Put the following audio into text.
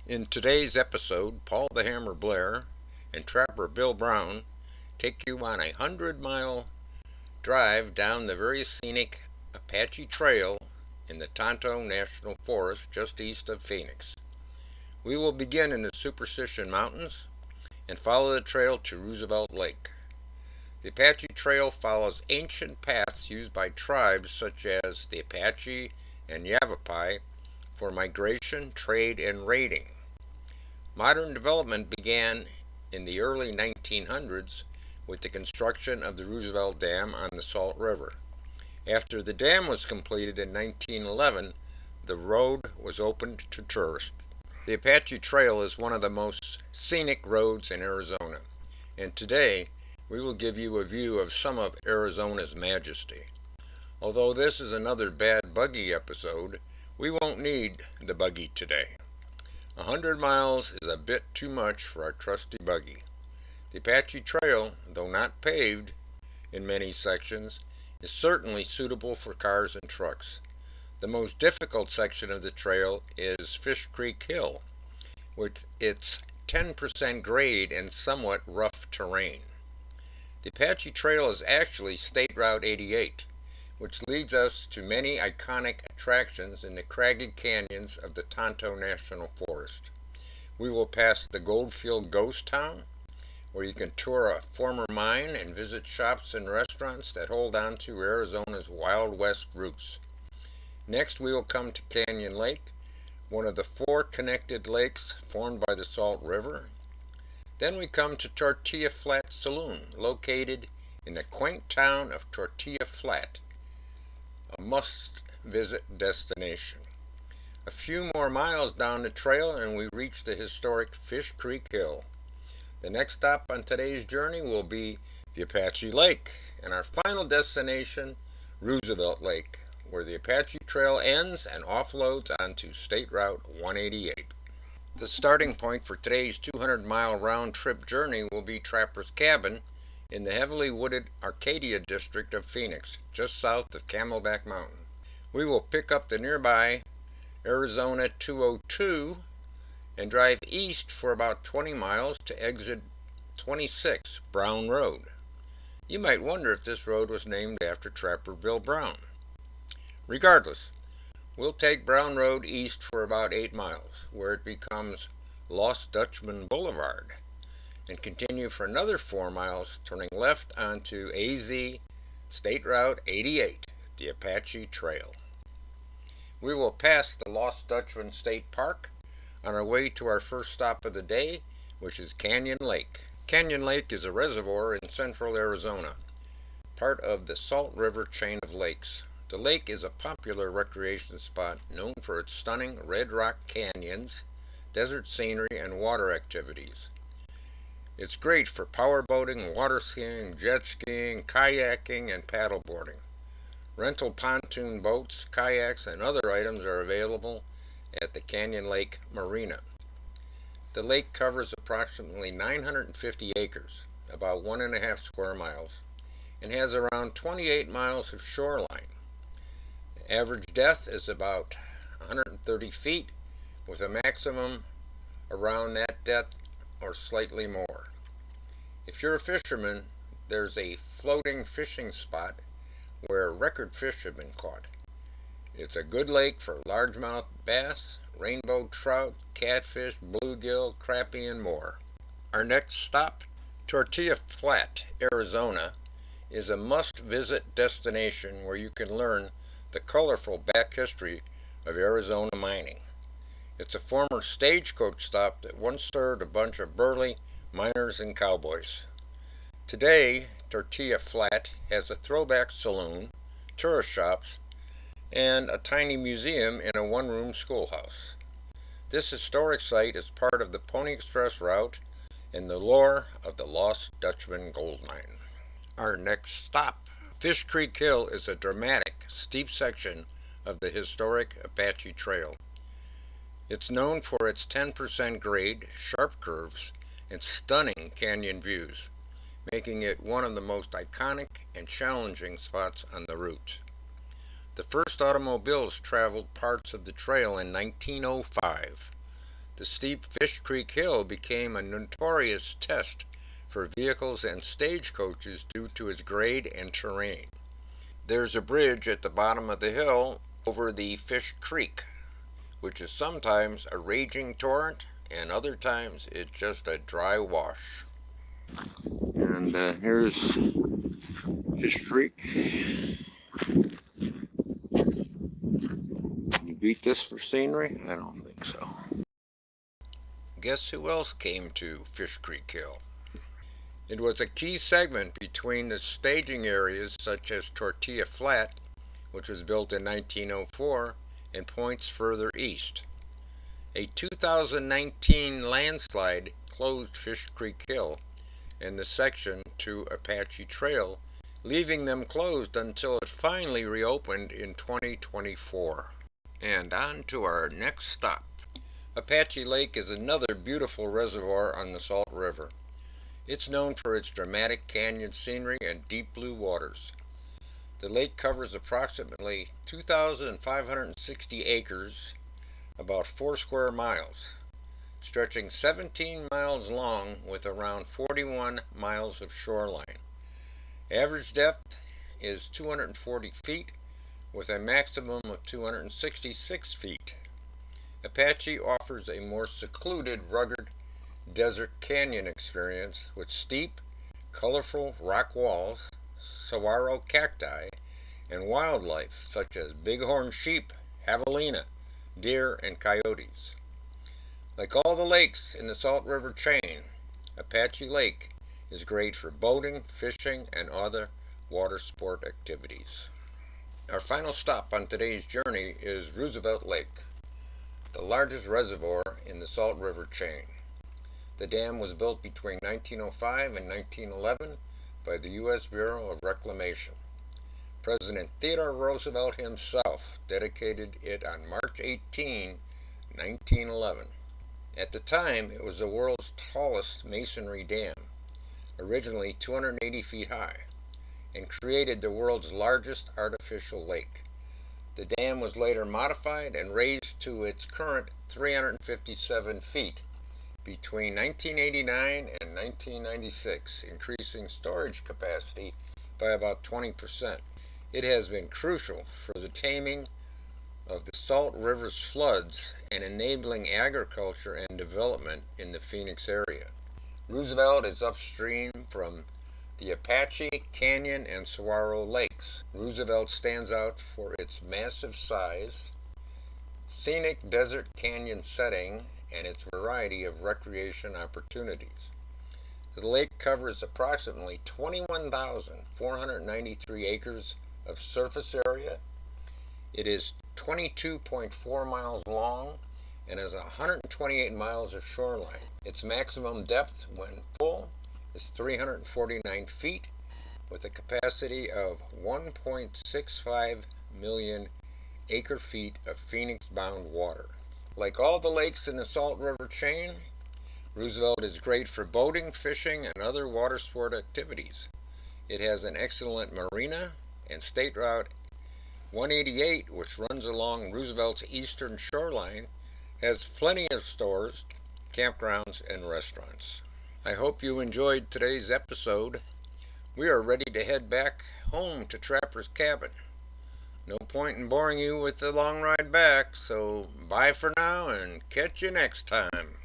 In today's episode, Paul the Hammer Blair and Trapper Bill Brown take you on a 100-mile drive down the very scenic Apache Trail in the Tonto National Forest just east of Phoenix. We will begin in the Superstition Mountains and follow the trail to Roosevelt Lake. The Apache Trail follows ancient paths used by tribes such as the Apache and Yavapai for migration, trade, and raiding. Modern development began in the early 1900s with the construction of the Roosevelt Dam on the Salt River. After the dam was completed in 1911, the road was opened to tourists. The Apache Trail is one of the most scenic roads in Arizona, and today we will give you a view of some of Arizona's majesty. Although this is another bad buggy episode, we won't need the buggy today. 100 miles is a bit too much for our trusty buggy. The Apache Trail, though not paved in many sections, is certainly suitable for cars and trucks. The most difficult section of the trail is Fish Creek Hill, with its 10% grade and somewhat rough terrain. The Apache Trail is actually State Route 88, which leads us to many iconic attractions in the craggy canyons of the Tonto National Forest. We will pass the Goldfield Ghost Town, where you can tour a former mine and visit shops and restaurants that hold on to Arizona's Wild West roots. Next, we will come to Canyon Lake, one of the four connected lakes formed by the Salt River. Then we come to Tortilla Flat Saloon, located in the quaint town of Tortilla Flat, a must-visit destination. A few more miles down the trail and we reach the historic Fish Creek Hill. The next stop on today's journey will be the Apache Lake, and our final destination, Roosevelt Lake, where the Apache Trail ends and offloads onto State Route 188. The starting point for today's 200-mile round-trip journey will be Trapper's Cabin in the heavily wooded Arcadia district of Phoenix, just south of Camelback Mountain. We will pick up the nearby Arizona 202 and drive east for about 20 miles to exit 26 Brown Road. You might wonder if this road was named after Trapper Bill Brown. Regardless, we'll take Brown Road east for about 8 miles, where it becomes Lost Dutchman Boulevard, and continue for another 4 miles, turning left onto AZ State Route 88, the Apache Trail. We will pass the Lost Dutchman State Park on our way to our first stop of the day, which is Canyon Lake. Canyon Lake is a reservoir in central Arizona, part of the Salt River chain of lakes. The lake is a popular recreation spot known for its stunning red rock canyons, desert scenery, and water activities. It's great for power boating, water skiing, jet skiing, kayaking, and paddleboarding. Rental pontoon boats, kayaks, and other items are available at the Canyon Lake Marina. The lake covers approximately 950 acres, about 1.5 square miles, and has around 28 miles of shoreline. The average depth is about 130 feet, with a maximum around that depth or slightly more. If you're a fisherman, there's a floating fishing spot where record fish have been caught. It's a good lake for largemouth bass, rainbow trout, catfish, bluegill, crappie, and more. Our next stop, Tortilla Flat, Arizona, is a must-visit destination where you can learn the colorful back history of Arizona mining. It's a former stagecoach stop that once served a bunch of burly miners and cowboys. Today, Tortilla Flat has a throwback saloon, tourist shops, and a tiny museum in a one-room schoolhouse. This historic site is part of the Pony Express route and the lore of the Lost Dutchman gold mine. Our next stop, Fish Creek Hill, is a dramatic, steep section of the historic Apache Trail. It's known for its 10% grade, sharp curves, and stunning canyon views, making it one of the most iconic and challenging spots on the route. The first automobiles traveled parts of the trail in 1905. The steep Fish Creek Hill became a notorious test for vehicles and stagecoaches due to its grade and terrain. There's a bridge at the bottom of the hill over the Fish Creek, which is sometimes a raging torrent and other times it's just a dry wash. And here's Fish Creek. You beat this for scenery? I don't think so. Guess who else came to Fish Creek Hill? It was a key segment between the staging areas such as Tortilla Flat, which was built in 1904, and points further east. A 2019 landslide closed Fish Creek Hill and the section to Apache Trail, leaving them closed until it finally reopened in 2024. And on to our next stop. Apache Lake is another beautiful reservoir on the Salt River. It's known for its dramatic canyon scenery and deep blue waters. The lake covers approximately 2,560 acres, about 4 square miles, stretching 17 miles long with around 41 miles of shoreline. Average depth is 240 feet with a maximum of 266 feet. Apache offers a more secluded, rugged desert canyon experience with steep, colorful rock walls, saguaro cacti, and wildlife such as bighorn sheep, javelina, deer, and coyotes. Like all the lakes in the Salt River chain, Apache Lake is great for boating, fishing, and other water sport activities. Our final stop on today's journey is Roosevelt Lake, the largest reservoir in the Salt River chain. The dam was built between 1905 and 1911 by the U.S. Bureau of Reclamation. President Theodore Roosevelt himself dedicated it on March 18, 1911. At the time, it was the world's tallest masonry dam, originally 280 feet high, and created the world's largest artificial lake. The dam was later modified and raised to its current 357 feet between 1989 and 1996, increasing storage capacity by about 20%. It has been crucial for the taming of the Salt River's floods and enabling agriculture and development in the Phoenix area. Roosevelt is upstream from the Apache, Canyon, and Saguaro lakes. Roosevelt stands out for its massive size, scenic desert canyon setting, and its variety of recreation opportunities. The lake covers approximately 21,493 acres of surface area. It is 22.4 miles long and has 128 miles of shoreline. Its maximum depth when full is 349 feet with a capacity of 1.65 million acre-feet of Phoenix-bound water. Like all the lakes in the Salt River chain, Roosevelt is great for boating, fishing, and other water sport activities. It has an excellent marina, and State Route 188, which runs along Roosevelt's eastern shoreline, has plenty of stores, campgrounds, and restaurants. I hope you enjoyed today's episode. We are ready to head back home to Trapper's Cabin. No point in boring you with the long ride back, so bye for now and catch you next time.